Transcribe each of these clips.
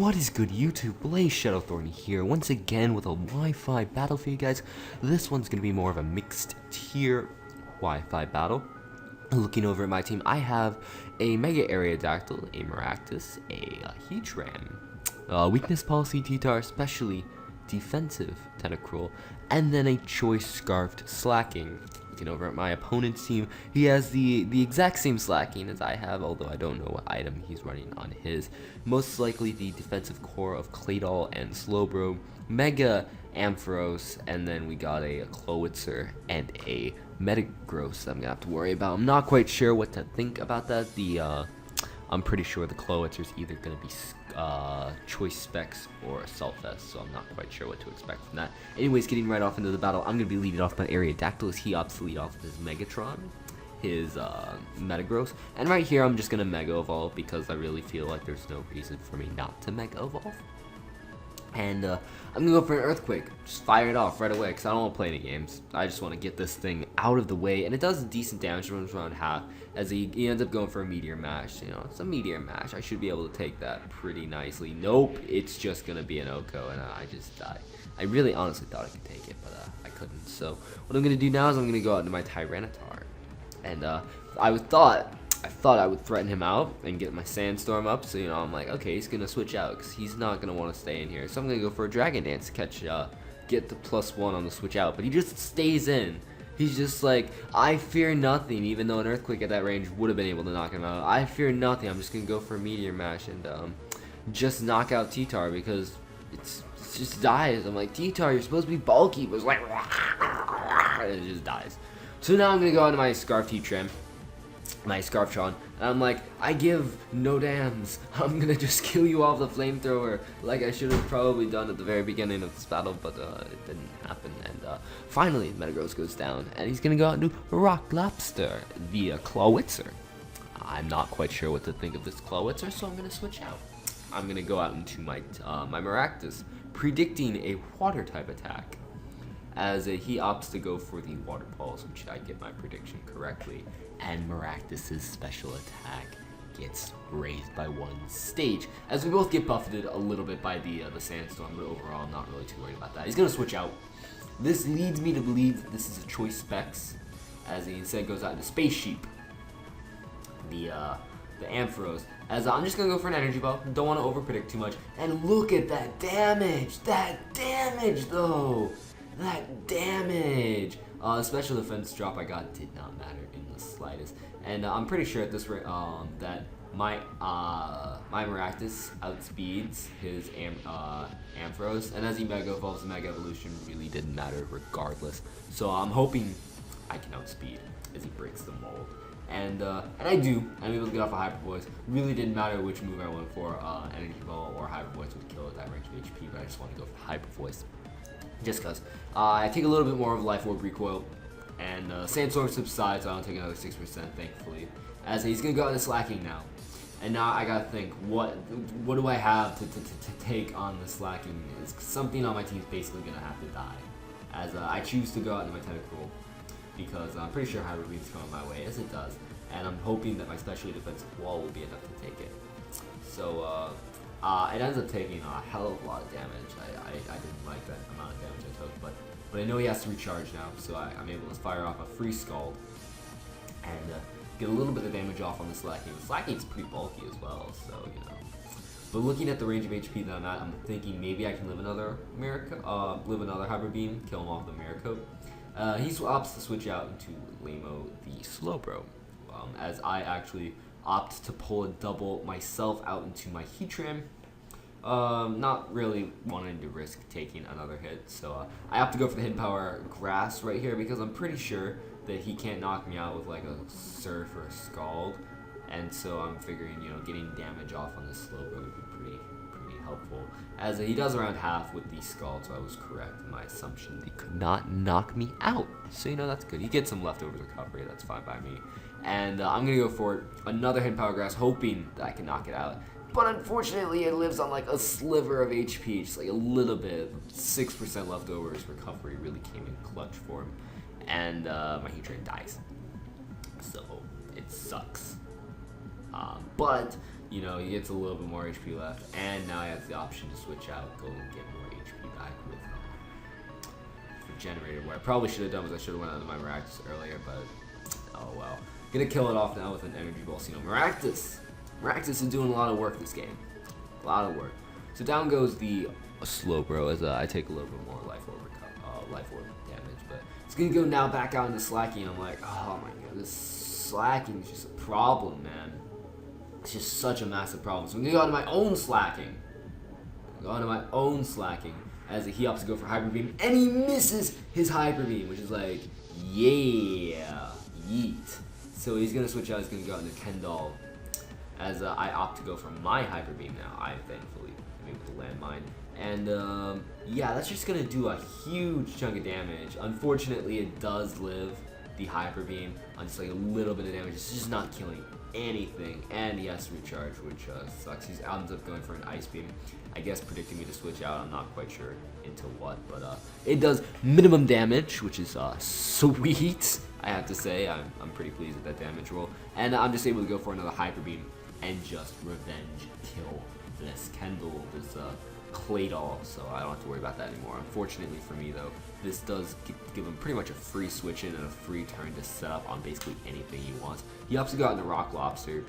What is good, YouTube? Blaze Shadowthorn here, once again with a Wi-Fi battle for you guys. This one's going to be more of a mixed tier Wi-Fi battle. Looking over at my team, I have a Mega Aerodactyl, a Maractus, a Heatran, Weakness Policy T-Tar, especially defensive Tentacruel, and then a Choice Scarfed Slaking. Looking over at my opponent's team, he has the exact same Slaking as I have, although I don't know what item he's running on his. Most likely the defensive core of Claydol and Slowbro, Mega Ampharos, and then we got a Clowitzer and a Metagross that I'm gonna have to worry about. I'm not quite sure what to think about that. I'm pretty sure the Clowitzer's either gonna be Choice Specs or Assault Vest, so I'm not quite sure what to expect from that. Anyways, getting right off into the battle, I'm gonna be leading off by Aerodactyl as he opts to lead off with his Megatron, his Metagross, and right here I'm just gonna Mega Evolve because I really feel like there's no reason for me not to Mega Evolve. And I'm gonna go for an Earthquake, just fire it off right away because I don't want to play any games. I just want to get this thing out of the way, and it does decent damage, runs around half, as he ends up going for a Meteor Mash. You know, it's a Meteor Mash, I should be able to take that pretty nicely. Nope, it's just gonna be an Oko, and I just die. I really honestly thought I could take it, but I couldn't. So what I'm gonna do now is I'm gonna go out into my Tyranitar, and I thought I would threaten him out and get my Sandstorm up, so, you know, I'm like, okay, he's going to switch out because he's not going to want to stay in here. So I'm going to go for a Dragon Dance to catch, get the +1 on the switch out, but he just stays in. He's just like, I fear nothing, even though an Earthquake at that range would have been able to knock him out. I fear nothing. I'm just going to go for a Meteor Mash and just knock out T-Tar because it just dies. I'm like, T-Tar, you're supposed to be bulky, but it's like, and it just dies. So now I'm going to go into my Scarf T-Trim, my Scarftron, and I'm like, I give no dams. I'm gonna just kill you off the flamethrower like I should have probably done at the very beginning of this battle, but it didn't happen. And finally Metagross goes down, and he's gonna go out and do Rock Lobster via Clowitzer. I'm not quite sure what to think of this Clowitzer, so I'm gonna switch out. I'm gonna go out into my my Maractus, predicting a water type attack, as he opts to go for the Water Pulse, which I get my prediction correctly, and Maractus's special attack gets raised by 1 stage, as we both get buffeted a little bit by the Sandstorm, but overall I'm not really too worried about that. He's gonna switch out. This leads me to believe that this is a Choice Specs, as he instead goes out into Space Sheep, the Ampharos, as I'm just gonna go for an Energy Ball. Don't want to overpredict too much, and look at that damage! That damage though! That damage! Special defense drop I got did not matter in the slightest, and I'm pretty sure at this rate that my Maractus outspeeds his Ampharos, and as he Mega Evolves, the Mega Evolution really didn't matter regardless. So I'm hoping I can outspeed as he breaks the mold, and I do. I'm able to get off a Hyper Voice. Really didn't matter which move I went for. Energy Ball or Hyper Voice would kill at that range of HP, but I just want to go for Hyper Voice. Just because. I take a little bit more of Life Orb recoil, and Sandstorm subsides, so I don't take another 6%, thankfully. As he's going to go into Slaking now. And now I got to think, what do I have to take on the Slaking? Is something on my team's basically going to have to die. As I choose to go out into my Tentacruel, because I'm pretty sure Hybrid Beam's going my way, as it does. And I'm hoping that my specially defensive wall will be enough to take it. So, it ends up taking a hell of a lot of damage. I didn't like that amount of damage I took, but I know he has to recharge now, so I'm able to fire off a Free Scald and get a little bit of damage off on the Slaking. The Slaking's pretty bulky as well, so, you know. But looking at the range of HP that I'm at, I'm thinking maybe I can live another Hybrid Beam, kill him off the Mirror Coat. He opts to switch out into Lamo the Slowbro, as I actually opt to pull a double myself out into my Heatran. Not really wanting to risk taking another hit, so I have to go for the Hidden Power Grass right here because I'm pretty sure that he can't knock me out with like a Surf or a Scald, and so I'm figuring, you know, getting damage off on this Slowbro would be pretty helpful, as he does around half with the Scald, so I was correct in my assumption that he could not knock me out, so, you know, that's good. He gets some leftover recovery, that's fine by me, and I'm gonna go for another Hidden Power Grass, hoping that I can knock it out. But unfortunately, it lives on like a sliver of HP, just like a little bit. 6% leftovers recovery really came in clutch for him, and my Heatran dies. So it sucks. But you know, he gets a little bit more HP left, and now he has the option to switch out, go and get more HP back with for generator. What I probably should have done was I should have went out of my Maractus earlier, but oh well. Gonna kill it off now with an energy ball. So, you know, Maractus is doing a lot of work this game, a lot of work. So down goes the Slowbro as I take a little bit more life orb damage, but it's gonna go now back out into Slaking. I'm like, oh my god, this Slaking is just a problem, man. It's just such a massive problem. So I'm gonna go into my own Slaking. As he opts to go for Hyper Beam, and he misses his Hyper Beam, which is like, yeah, yeet. So he's gonna switch out. He's gonna go into Kendall, as I opt to go for my Hyper Beam now. I thankfully am able to landmine, and yeah, that's just gonna do a huge chunk of damage. Unfortunately, it does live the Hyper Beam on just like a little bit of damage. It's just not killing anything, and he has to recharge, which sucks. He ends up going for an Ice Beam, I guess predicting me to switch out. I'm not quite sure into what, but it does minimum damage, which is sweet. I have to say, I'm pretty pleased with that damage roll, and I'm just able to go for another Hyper Beam and just revenge kill this Kendall, this Claydol, so I don't have to worry about that anymore. Unfortunately for me though, this does give him pretty much a free switch in and a free turn to set up on basically anything he wants. He opts to go out into Rock Lobster,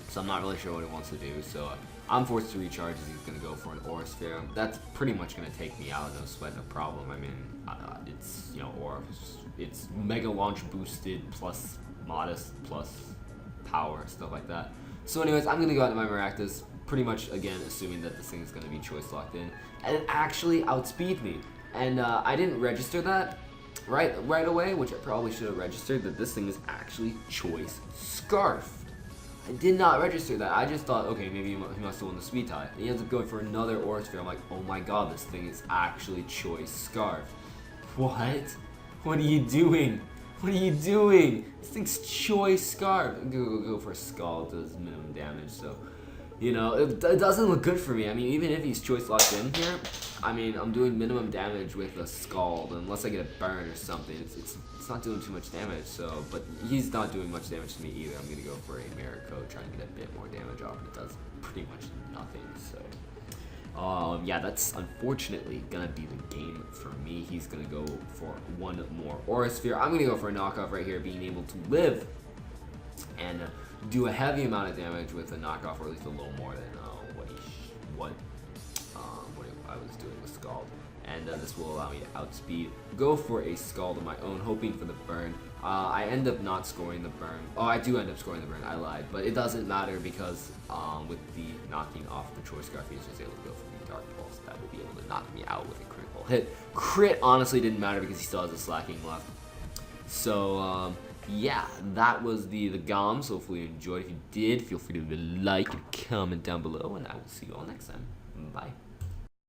so I'm not really sure what he wants to do, so I'm forced to recharge as he's going to go for an Aura Sphere. That's pretty much going to take me out, no sweat, no problem. I mean, it's, you know, Aura, it's Mega Launch boosted plus modest plus power, stuff like that. So anyways, I'm going to go out to my Maractus, pretty much, again, assuming that this thing is going to be choice locked in, and it actually outspeed me. And I didn't register that right away, which I probably should have registered, that this thing is actually choice Scarf. I did not register that. I just thought, okay, maybe he must have won the speed tie. He ends up going for another Aura Sphere. I'm like, oh my god, this thing is actually choice Scarf. What? What are you doing? What are you doing? This thing's choice Scarf. I'm gonna go for a Scald, does minimum damage, so, you know, it doesn't look good for me. I mean, even if he's choice locked in here, I mean, I'm doing minimum damage with a Scald, unless I get a burn or something. It's not doing too much damage, so, but he's not doing much damage to me either. I'm gonna go for a Madtreeko, trying to get a bit more damage off, and it does pretty much nothing, so. Yeah, that's unfortunately gonna be the game for me. He's gonna go for one more Aura Sphere. I'm gonna go for a knockoff right here, being able to live and do a heavy amount of damage with a knockoff, or at least a little more than what I was doing with Scald. And this will allow me to outspeed, go for a Scald of my own, hoping for the burn. I end up not scoring the burn. Oh, I do end up scoring the burn, I lied. But it doesn't matter because with the knocking off the choice scarf, he's just able to go for the Dark Pulse. That will be able to knock me out with a critical hit. Crit honestly didn't matter because he still has a Slaking left. So, yeah, that was the GOMS. Hopefully you enjoyed. If you did, feel free to leave a like and comment down below, and I will see you all next time. Bye.